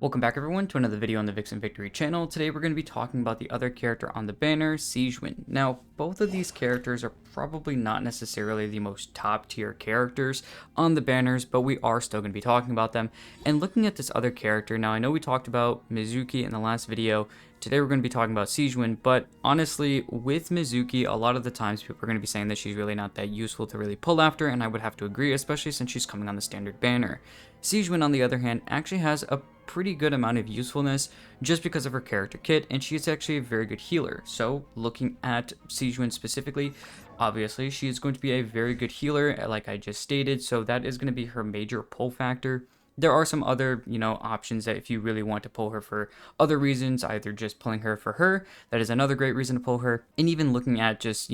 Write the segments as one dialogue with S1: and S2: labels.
S1: Welcome back everyone to another video on the Vixen Victory channel. Today we're going to be talking about the other character on the banner, Sigewinne. Now, both of these characters are probably not necessarily the most top tier characters on the banners, but we are still going to be talking about them. And looking at this other character, now I know we talked about Mizuki in the last video. Today we're going to be talking about Sigewinne, but honestly, with Mizuki, a lot of the times people are going to be saying that she's really not that useful to really pull after, and I would have to agree, especially since she's coming on the standard banner. Sigewinne, on the other hand, actually has a pretty good amount of usefulness just because of her character kit, and she is actually a very good healer. So looking at Sigewinne specifically, obviously she is going to be a very good healer, like I just stated, so that is going to be her major pull factor. There are some other, options that if you really want to pull her for other reasons, either just pulling her for her, that is another great reason to pull her, and even looking at just,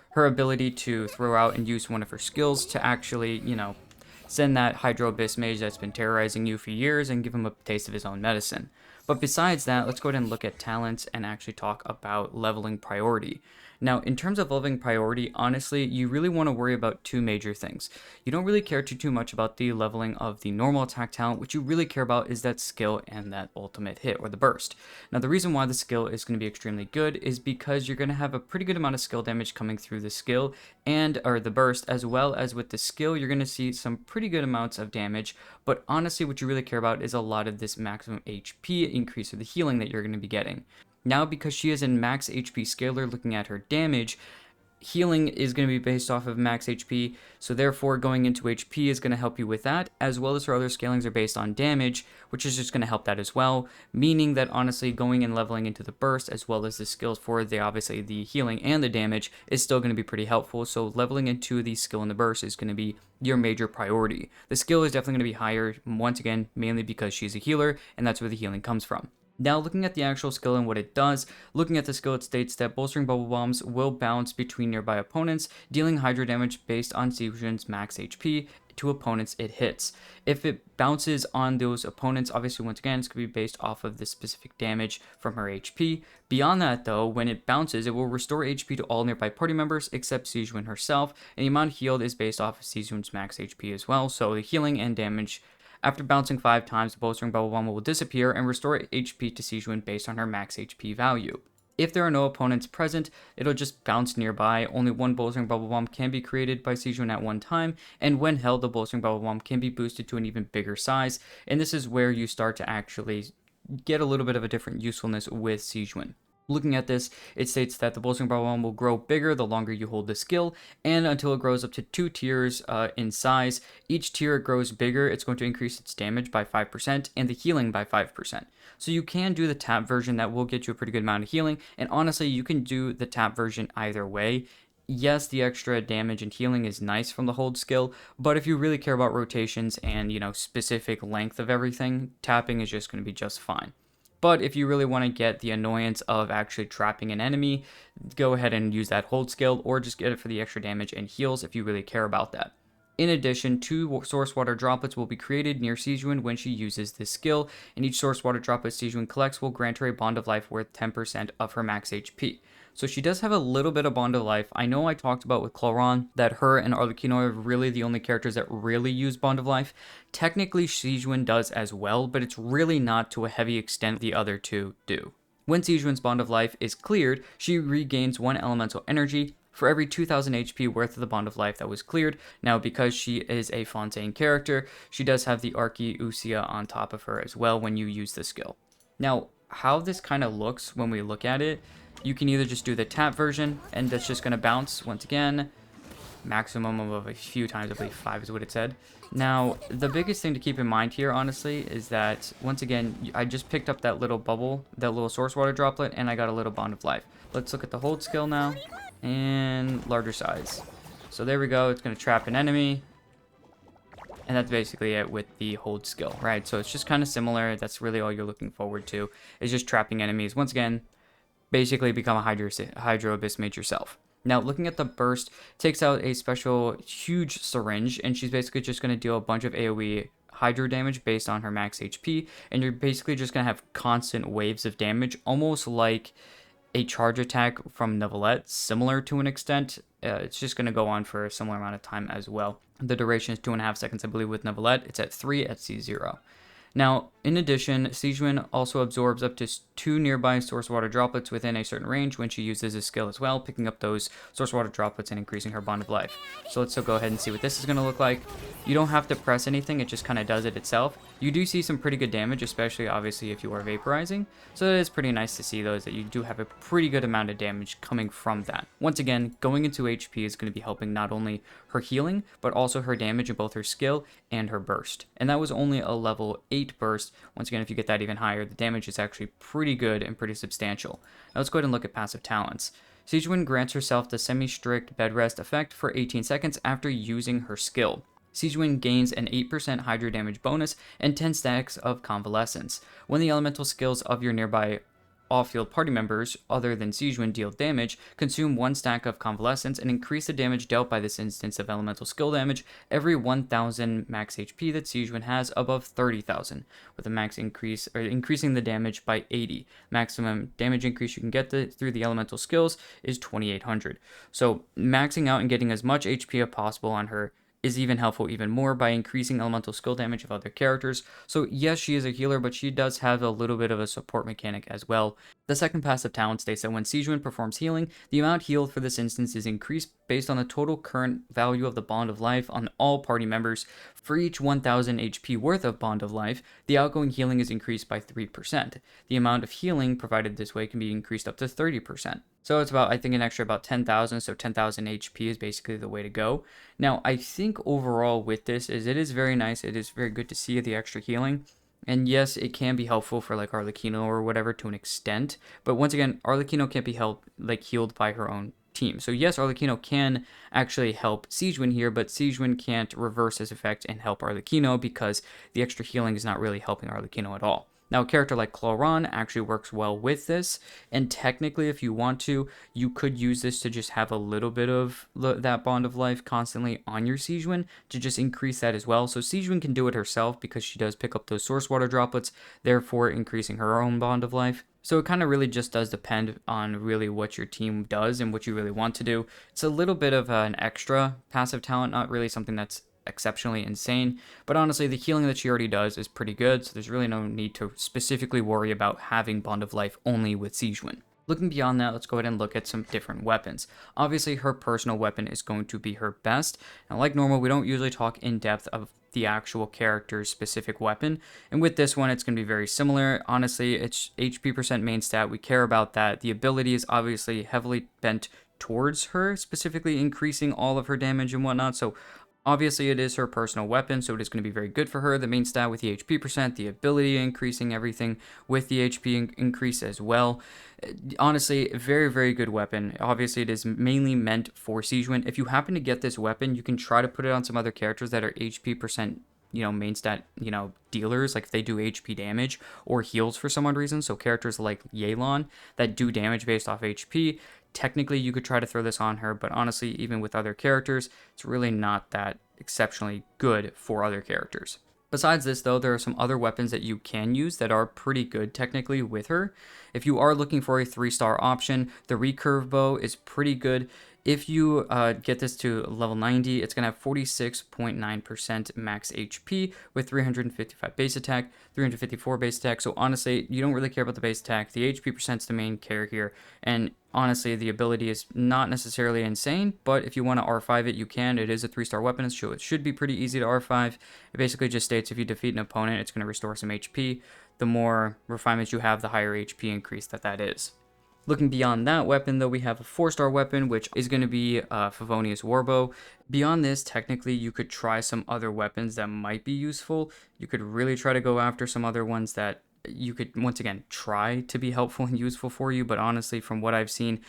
S1: her ability to throw out and use one of her skills to actually, send that Hydro Abyss mage that's been terrorizing you for years and give him a taste of his own medicine. But besides that, let's go ahead and look at talents and actually talk about leveling priority. Now, in terms of leveling priority, honestly, you really want to worry about two major things. You don't really care too much about the leveling of the normal attack talent. What you really care about is that skill and that ultimate hit or the burst. Now, the reason why the skill is going to be extremely good is because you're going to have a pretty good amount of skill damage coming through the skill or the burst, as well as with the skill, you're going to see some pretty good amounts of damage. But honestly, what you really care about is a lot of this maximum HP increase or the healing that you're going to be getting. Now, because she is in max HP scalar, looking at her damage, healing is going to be based off of max HP, so therefore going into HP is going to help you with that, as well as her other scalings are based on damage, which is just going to help that as well, meaning that honestly going and leveling into the burst as well as the skills for obviously the healing and the damage is still going to be pretty helpful. So leveling into the skill and the burst is going to be your major priority. The skill is definitely going to be higher, once again, mainly because she's a healer, and that's where the healing comes from. Now, looking at the actual skill and what it does, looking at the skill, it states that bolstering bubble bombs will bounce between nearby opponents, dealing hydro damage based on Sigewinne's max HP to opponents it hits. If it bounces on those opponents, obviously once again, it's going to be based off of the specific damage from her HP. Beyond that though, when it bounces, it will restore HP to all nearby party members except Sigewinne herself, and the amount healed is based off of Sigewinne's max HP as well, so the healing and damage. After bouncing 5 times, the bolstering bubble bomb will disappear and restore HP to Sigewinne based on her max HP value. If there are no opponents present, it'll just bounce nearby. Only one bolstering bubble bomb can be created by Sigewinne at one time, and when held, the bolstering bubble bomb can be boosted to an even bigger size, and this is where you start to actually get a little bit of a different usefulness with Sigewinne. Looking at this, it states that the bolstering bubble bomb will grow bigger the longer you hold the skill, and until it grows up to 2 tiers in size. Each tier it grows bigger, it's going to increase its damage by 5% and the healing by 5%. So you can do the tap version that will get you a pretty good amount of healing, and honestly, you can do the tap version either way. Yes, the extra damage and healing is nice from the hold skill, but if you really care about rotations and, specific length of everything, tapping is just going to be just fine. But if you really want to get the annoyance of actually trapping an enemy, go ahead and use that hold skill, or just get it for the extra damage and heals if you really care about that. In addition, 2 source water droplets will be created near Sigewinne when she uses this skill, and each source water droplet Sigewinne collects will grant her a bond of life worth 10% of her max HP. So she does have a little bit of bond of life. I know I talked about with Cloron that her and Arlecchino are really the only characters that really use bond of life. Technically, Sigewinne does as well, but it's really not to a heavy extent the other two do. When Sigewinne's bond of life is cleared, she regains 1 elemental energy for every 2000 HP worth of the bond of life that was cleared. Now, because she is a Fontaine character, she does have the Archeusia on top of her as well when you use the skill. Now, how this kind of looks when we look at it, you can either just do the tap version, and that's just going to bounce once again, maximum of a few times, I believe 5 is what it said. Now, the biggest thing to keep in mind here, honestly, is that, once again, I just picked up that little bubble, that little source water droplet, and I got a little bond of life. Let's look at the hold skill now, and larger size. So there we go, it's going to trap an enemy, and that's basically it with the hold skill, right? So it's just kind of similar. That's really all you're looking forward to, is just trapping enemies. Once again, basically become a Hydro Abyss mage yourself. Now, looking at the burst, takes out a special huge syringe, and she's basically just going to deal a bunch of AoE hydro damage based on her max HP, and you're basically just going to have constant waves of damage, almost like a charge attack from Neuvillette, similar to an extent. It's just going to go on for a similar amount of time as well. The duration is 2.5 seconds, I believe, with Neuvillette. It's at 3 at C0. Now, In addition, Sigewinne also absorbs up to 2 nearby source water droplets within a certain range when she uses a skill as well, picking up those source water droplets and increasing her bond of life. So let's still go ahead and see what this is going to look like. You don't have to press anything, it just kind of does it itself. You do see some pretty good damage, especially obviously if you are vaporizing. So it is pretty nice to see those, that you do have a pretty good amount of damage coming from that. Once again, going into HP is going to be helping not only her healing, but also her damage in both her skill and her burst. And that was only a level 8 burst. Once again, if you get that even higher, the damage is actually pretty good and pretty substantial. Now let's go ahead and look at passive talents. Sigewinne grants herself the semi-strict bed rest effect for 18 seconds after using her skill. Sigewinne gains an 8% hydro damage bonus and 10 stacks of convalescence. When the elemental skills of your nearby off-field party members, other than Sigewinne, deal damage, consume 1 stack of convalescence and increase the damage dealt by this instance of elemental skill damage every 1,000 max HP that Sigewinne has above 30,000, with a max increase, or increasing the damage by 80. Maximum damage increase you can get through the elemental skills is 2,800. So maxing out and getting as much HP as possible on her is even helpful even more by increasing elemental skill damage of other characters. So yes, she is a healer, but she does have a little bit of a support mechanic as well. The second passive talent states that when Sigewinne performs healing, the amount healed for this instance is increased based on the total current value of the bond of life on all party members. For each 1000 HP worth of bond of life, the outgoing healing is increased by 3%. The amount of healing provided this way can be increased up to 30%. So it's about, I think, an extra about 10,000, so 10,000 HP is basically the way to go. Now, I think overall with this is it is very nice, it is very good to see the extra healing. And yes, it can be helpful for like Arlecchino or whatever to an extent, but once again, Arlecchino can't be healed by her own team. So yes, Arlecchino can actually help Sigewinne here, but Sigewinne can't reverse his effect and help Arlecchino because the extra healing is not really helping Arlecchino at all. Now, a character like Cloran actually works well with this, and technically, if you want to, you could use this to just have a little bit of that bond of life constantly on your Sigewinne to just increase that as well. So Sigewinne can do it herself because she does pick up those source water droplets, therefore increasing her own bond of life. So it kind of really just does depend on really what your team does and what you really want to do. It's a little bit of an extra passive talent, not really something that's exceptionally insane, but honestly the healing that she already does is pretty good, so there's really no need to specifically worry about having bond of life only with Sigewinne. Looking beyond that, let's go ahead and look at some different weapons. Obviously her personal weapon is going to be her best. Now like normal, we don't usually talk in depth of the actual character's specific weapon, and with this one it's going to be very similar. Honestly, it's HP percent main stat, we care about that. The ability is obviously heavily bent towards her, specifically increasing all of her damage and whatnot, so obviously, it is her personal weapon, so it is going to be very good for her. The main stat with the HP percent, the ability increasing everything with the HP increase as well. Honestly, very, very good weapon. Obviously, it is mainly meant for Sigewinne. If you happen to get this weapon, you can try to put it on some other characters that are HP percent, main stat, dealers, like if they do HP damage or heals for some odd reason. So characters like Yelan that do damage based off HP. Technically, you could try to throw this on her, but honestly, even with other characters, it's really not that exceptionally good for other characters. Besides this, though, there are some other weapons that you can use that are pretty good technically with her. If you are looking for a 3-star option, the recurve bow is pretty good. If you get this to level 90, it's going to have 46.9% max HP with 355 base attack, 354 base attack. So honestly, you don't really care about the base attack. The HP percent's the main care here. And honestly, the ability is not necessarily insane, but if you want to R5 it, you can. It is a 3-star weapon, so it should be pretty easy to R5. It basically just states if you defeat an opponent, it's going to restore some HP. The more refinements you have, the higher HP increase that is. Looking beyond that weapon, though, we have a 4-star weapon, which is going to be Favonius Warbow. Beyond this, technically, you could try some other weapons that might be useful. You could really try to go after some other ones that you could, once again, try to be helpful and useful for you. But honestly, from what I've seen,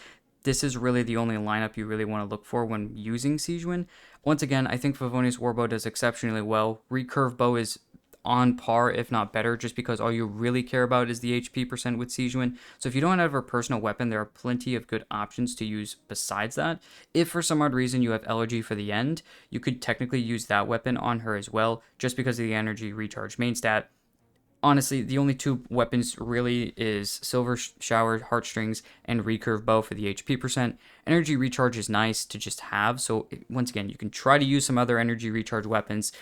S1: this is really the only lineup you really want to look for when using Sigewinne. Once again, I think Favonius Warbow does exceptionally well. Recurve Bow is on par, if not better, just because all you really care about is the HP percent with Sigewinne. So if you don't have her personal weapon, there are plenty of good options to use besides that. If for some odd reason you have Elegy for the end, you could technically use that weapon on her as well, just because of the energy recharge main stat. Honestly, the only 2 weapons really is Silver Shower, Heartstrings, and Recurve Bow for the HP percent. Energy recharge is nice to just have, so once again, you can try to use some other energy recharge weapons,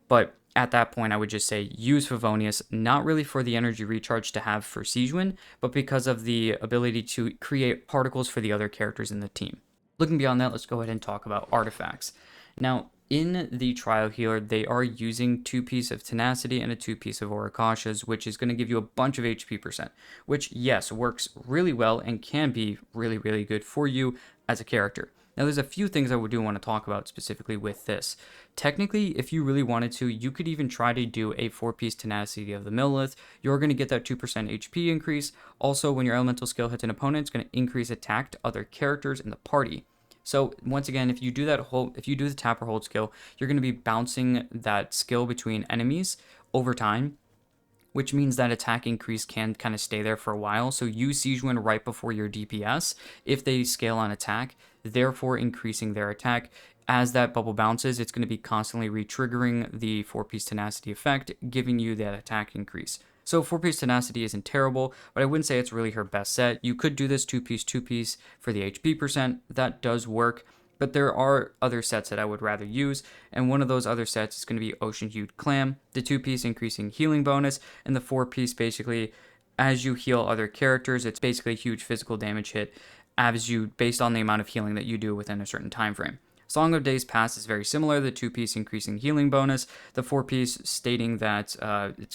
S1: but at that point, I would just say use Favonius, not really for the energy recharge to have for Sigewinne, but because of the ability to create particles for the other characters in the team. Looking beyond that, let's go ahead and talk about artifacts. Now, in the trial healer, they are using 2-piece of Tenacity and a 2-piece of Orikashas, which is going to give you a bunch of HP percent, which, yes, works really well and can be really, really good for you as a character. Now, there's a few things I do want to talk about specifically with this. Technically, if you really wanted to, you could even try to do a 4-piece Tenacity of the Millith. You're going to get that 2% HP increase. Also, when your elemental skill hits an opponent, it's going to increase attack to other characters in the party. So once again, if you do the tap or hold skill, you're going to be bouncing that skill between enemies over time, which means that attack increase can kind of stay there for a while. So use Sigewinne right before your DPS if they scale on attack, therefore increasing their attack. As that bubble bounces, it's going to be constantly re-triggering the 4-piece Tenacity effect, giving you that attack increase. So 4-piece Tenacity isn't terrible, but I wouldn't say it's really her best set. You could do this 2-piece for the HP percent. That does work, but there are other sets that I would rather use, and one of those other sets is going to be Ocean Hued Clam, the 2-piece increasing healing bonus, and the 4-piece basically, as you heal other characters, it's basically a huge physical damage hit based on the amount of healing that you do within a certain time frame. Song of Days Past is very similar, the 2-piece increasing healing bonus, the 4-piece stating that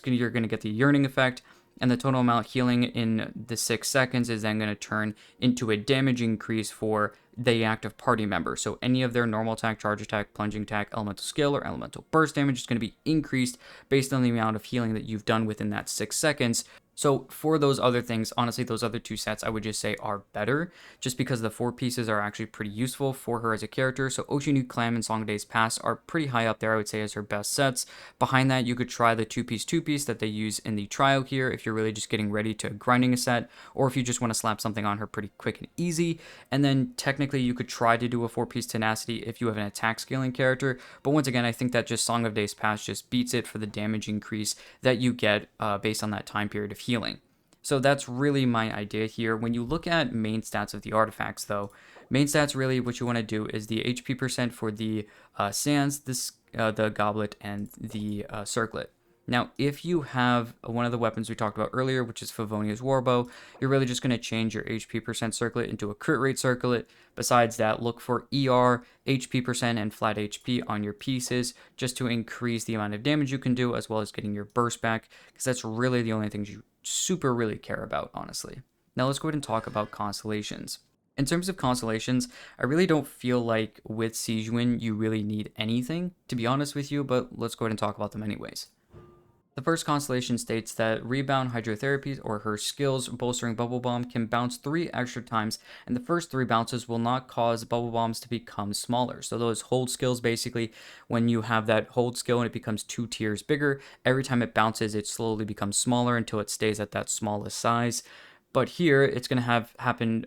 S1: you're going to get the yearning effect, and the total amount healing in the 6 seconds is then going to turn into a damage increase for the active party member. So any of their normal attack, charge attack, plunging attack, elemental skill, or elemental burst damage is going to be increased based on the amount of healing that you've done within that 6 seconds. So for those other things, honestly, those other 2 sets I would just say are better, just because the 4 pieces are actually pretty useful for her as a character. So Ocean Hued Clam and Song of Days Past are pretty high up there, I would say, as her best sets. Behind that, you could try the 2-piece that they use in the trial here if you're really just getting ready to grinding a set, or if you just want to slap something on her pretty quick and easy. And then technically you could try to do a 4-piece Tenacity if you have an attack scaling character, but once again, I think that just Song of Days Past just beats it for the damage increase that you get based on that time period of healing. So that's really my idea here. When you look at main stats of the artifacts, though, main stats really what you want to do is the HP percent for the sands, the goblet, and the circlet. Now, if you have one of the weapons we talked about earlier, which is Favonius Warbow, you're really just going to change your HP percent circlet into a crit rate circlet. Besides that, look for ER, HP percent, and flat HP on your pieces just to increase the amount of damage you can do, as well as getting your burst back, because that's really the only things you super really care about, honestly. Now let's go ahead and talk about Constellations. In terms of Constellations, I really don't feel like with Sigewinne you really need anything, to be honest with you, but let's go ahead and talk about them anyways. The first constellation states that Rebound Hydrotherapy, or her skills bolstering Bubble Bomb, can bounce 3 extra times, and the first 3 bounces will not cause Bubble Bombs to become smaller. So those hold skills, basically, when you have that hold skill and it becomes 2 tiers bigger, every time it bounces, it slowly becomes smaller until it stays at that smallest size. But here, it's going to happen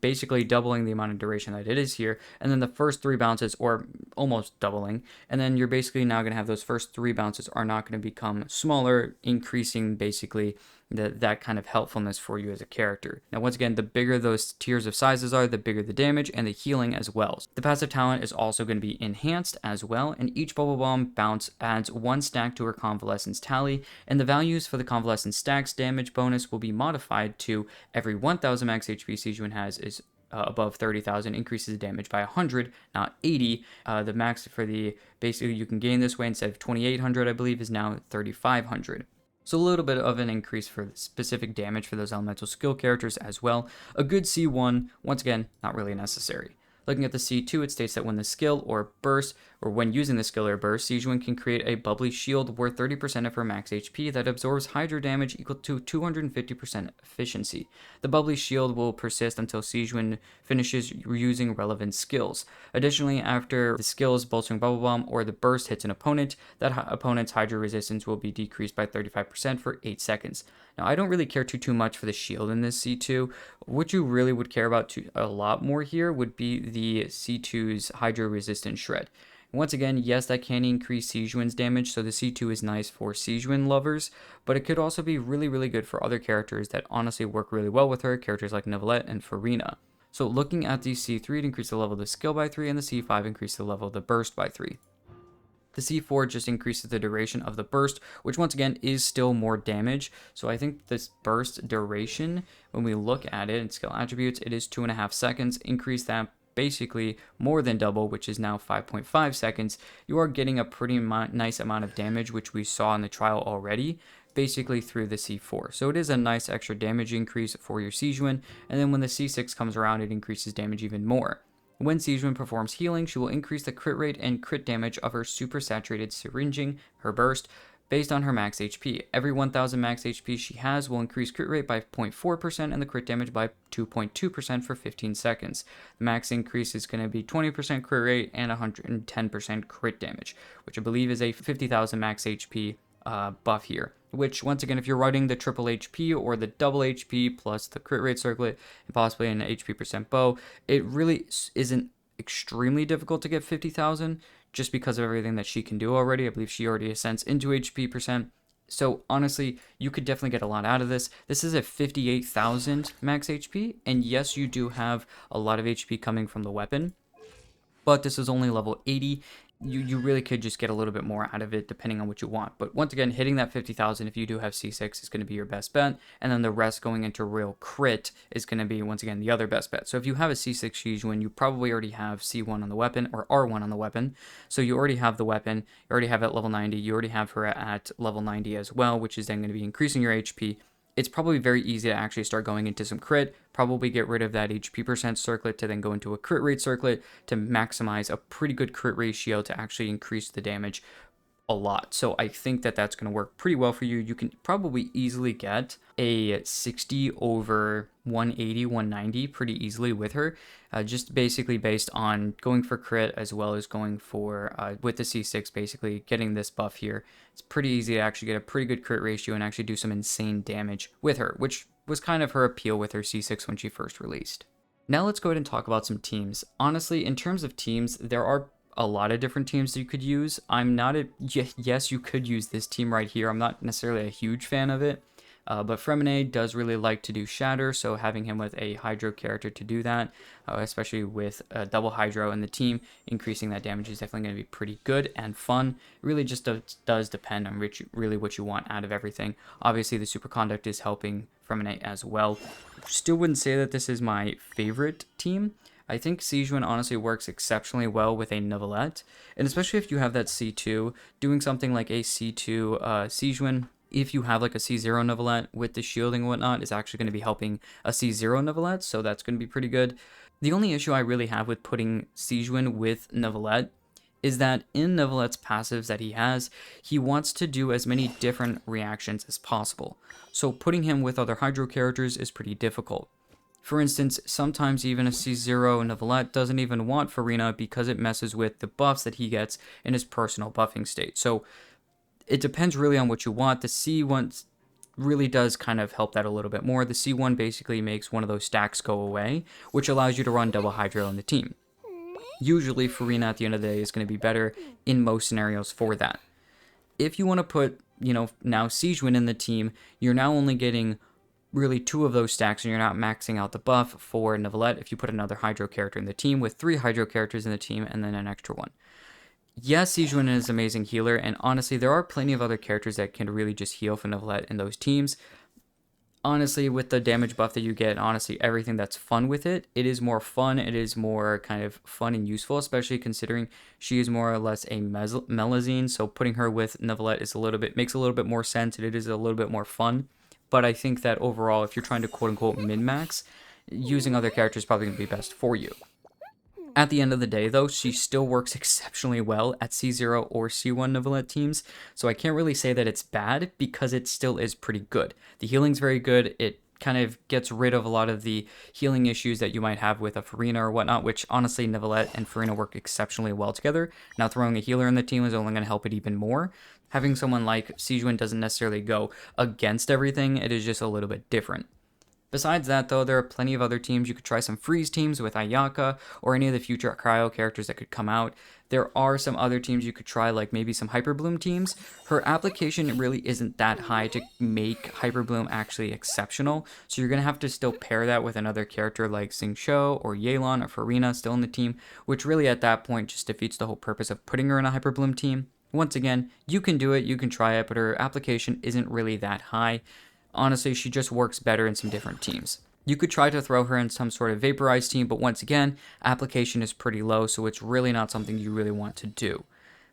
S1: basically doubling the amount of duration that it is here. And then the first 3 bounces, or almost doubling. And then you're basically now going to have those first 3 bounces are not going to become smaller, increasing basically that kind of helpfulness for you as a character. Now, once again, the bigger those tiers of sizes are, the bigger the damage and the healing as well. The passive talent is also going to be enhanced as well, and each Bubble Bomb bounce adds 1 stack to her Convalescence tally, and the values for the Convalescence stacks damage bonus will be modified to every 1000 max HP Sigewinne has is above 30,000 increases the damage by 100, not 80. The max for the basically you can gain this way instead of 2,800, I believe, is now 3,500. So a little bit of an increase for the specific damage for those elemental skill characters as well. A good C1, once again, not really necessary. Looking at the C2, it states that when the skill or burst, or when using the skill or burst, Sigewinne can create a bubbly shield worth 30% of her max HP that absorbs Hydro damage equal to 250% efficiency. The bubbly shield will persist until Sigewinne finishes using relevant skills. Additionally, after the skills bolstering Bubble Bomb or the burst hits an opponent, that opponent's Hydro resistance will be decreased by 35% for 8 seconds. Now, I don't really care too much for the shield in this C2. What you really would care about a lot more here would be the C2's Hydro resistance shred. Once again, yes, that can increase Sigewinne's damage, so the C2 is nice for Sigewinne lovers, but it could also be really good for other characters that honestly work really well with her, characters like Neuvillette and Farina. So looking at the C3, it increased the level of the skill by 3, and the C5 increased the level of the burst by 3. The C4 just increases the duration of the burst, which once again is still more damage. So I think this burst duration, when we look at it in skill attributes, it is 2.5 seconds. Increase that basically more than double, which is now 5.5 seconds. You are getting a pretty nice amount of damage, which we saw in the trial already, basically through the C4. So it is a nice extra damage increase for your Sigewinne, and then when the C6 comes around, it increases damage even more. When Sigewinne performs healing, she will increase the crit rate and crit damage of her super saturated syringing, her burst, based on her max HP. Every 1000 max HP she has will increase crit rate by 0.4% and the crit damage by 2.2% for 15 seconds. The max increase is going to be 20% crit rate and 110% crit damage, which I believe is a 50,000 max HP buff here, which once again, if you're running the triple HP or the double HP plus the crit rate circlet and possibly an HP percent bow, it really isn't extremely difficult to get 50,000 just because of everything that she can do already. I believe she already ascends into HP percent. So honestly, you could definitely get a lot out of this. This is a 58,000 max HP, and yes, you do have a lot of HP coming from the weapon, but this is only level 80. You really could just get a little bit more out of it depending on what you want. But once again, hitting that 50,000 if you do have C6 is going to be your best bet, and then the rest going into real crit is going to be, once again, the other best bet. So if you have a C6 Sigewinne, you probably already have C1 on the weapon, or R1 on the weapon. So you already have the weapon, you already have it at level 90, you already have her at level 90 as well, which is then going to be increasing your HP. It's probably very easy to actually start going into some crit, probably get rid of that HP percent circlet to then go into a crit rate circlet to maximize a pretty good crit ratio to actually increase the damage a lot. So I think that that's going to work pretty well for you. You can probably easily get a 60 over 180, 190 pretty easily with her, just basically based on going for crit as well as going for, with the C6, basically getting this buff here. It's pretty easy to actually get a pretty good crit ratio and actually do some insane damage with her, which was kind of her appeal with her C6 when she first released. Now let's go ahead and talk about some teams. Honestly, in terms of teams, there are a lot of different teams you could use. Yes, you could use this team right here. I'm not necessarily a huge fan of it, but Fremine does really like to do Shatter, so having him with a Hydro character to do that, especially with a double Hydro in the team, increasing that damage is definitely going to be pretty good and fun. It really just does depend on really what you want out of everything. Obviously, the Superconduct is helping Fremine as well. Still wouldn't say that this is my favorite team. I think Sigewinne honestly works exceptionally well with a Neuvillette, and especially if you have that C2, doing something like a C2 Sigewinne, if you have like a C0 Neuvillette with the shielding and whatnot, is actually going to be helping a C0 Neuvillette, so that's going to be pretty good. The only issue I really have with putting Sigewinne with Neuvillette is that in Neuvillette's passives that he has, he wants to do as many different reactions as possible, so putting him with other Hydro characters is pretty difficult. For instance, sometimes even a C0 Neuvillette doesn't even want Furina because it messes with the buffs that he gets in his personal buffing state. So it depends really on what you want. The C1 really does kind of help that a little bit more. The C1 basically makes one of those stacks go away, which allows you to run double Hydro in the team. Usually Furina at the end of the day is going to be better in most scenarios for that. If you want to put, now Sigewinne in the team, you're now only getting really 2 of those stacks, and you're not maxing out the buff for Neuvillette if you put another Hydro character in the team, with 3 Hydro characters in the team and then an extra one. Yes, Sigewinne is an amazing healer, and honestly, there are plenty of other characters that can really just heal for Neuvillette in those teams. Honestly, with the damage buff that you get, honestly, everything that's fun with it, it is more fun, it is more kind of fun and useful, especially considering she is more or less a melusine, so putting her with Neuvillette is makes a little bit more sense, and it is a little bit more fun. But I think that overall, if you're trying to quote-unquote min-max, using other characters is probably going to be best for you. At the end of the day, though, she still works exceptionally well at C0 or C1 Neuvillette teams, so I can't really say that it's bad, because it still is pretty good. The healing's very good, it kind of gets rid of a lot of the healing issues that you might have with a Furina or whatnot, which honestly, Neuvillette and Furina work exceptionally well together. Now, throwing a healer in the team is only going to help it even more. Having someone like Sigewinne doesn't necessarily go against everything, it is just a little bit different. Besides that, though, there are plenty of other teams. You could try some freeze teams with Ayaka or any of the future cryo characters that could come out. There are some other teams you could try, like maybe some Hyperbloom teams. Her application really isn't that high to make Hyperbloom actually exceptional, so you're going to have to still pair that with another character like Xingqiu or Yelan or Furina still in the team, which really at that point just defeats the whole purpose of putting her in a Hyperbloom team. Once again, you can do it, you can try it, but her application isn't really that high. Honestly, she just works better in some different teams. You could try to throw her in some sort of vaporized team, but once again, application is pretty low, so it's really not something you really want to do.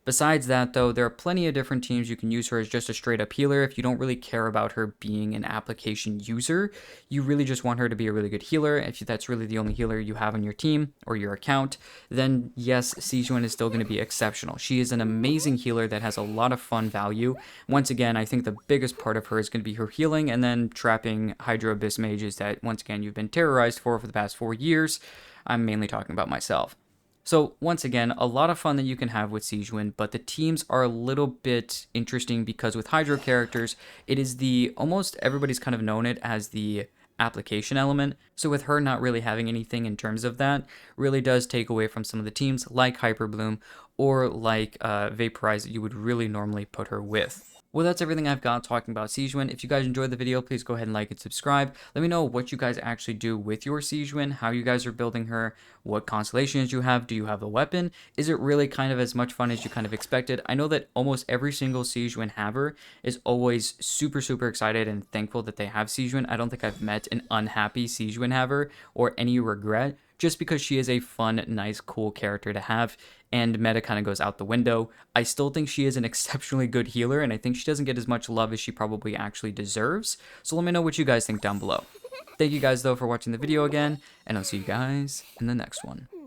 S1: Besides that, though, there are plenty of different teams you can use her as just a straight up healer if you don't really care about her being an application user. You really just want her to be a really good healer. If that's really the only healer you have on your team or your account, then yes, Sigewinne is still going to be exceptional. She is an amazing healer that has a lot of fun value. Once again, I think the biggest part of her is going to be her healing and then trapping Hydro Abyss mages that, once again, you've been terrorized for the past 4 years. I'm mainly talking about myself. So once again, a lot of fun that you can have with Sigewinne, but the teams are a little bit interesting because with Hydro characters, it is almost everybody's kind of known it as the application element. So with her not really having anything in terms of that, really does take away from some of the teams like Hyperbloom or like Vaporize that you would really normally put her with. Well, that's everything I've got talking about Sigewinne. If you guys enjoyed the video, please go ahead and like and subscribe. Let me know what you guys actually do with your Sigewinne, how you guys are building her, what constellations you have. Do you have a weapon? Is it really kind of as much fun as you kind of expected? I know that almost every single Sigewinne-haver is always super, super excited and thankful that they have Sigewinne. I don't think I've met an unhappy Sigewinne-haver or any regret, just because she is a fun, nice, cool character to have, and meta kind of goes out the window. I still think she is an exceptionally good healer, and I think she doesn't get as much love as she probably actually deserves, so let me know what you guys think down below. Thank you guys, though, for watching the video again, and I'll see you guys in the next one.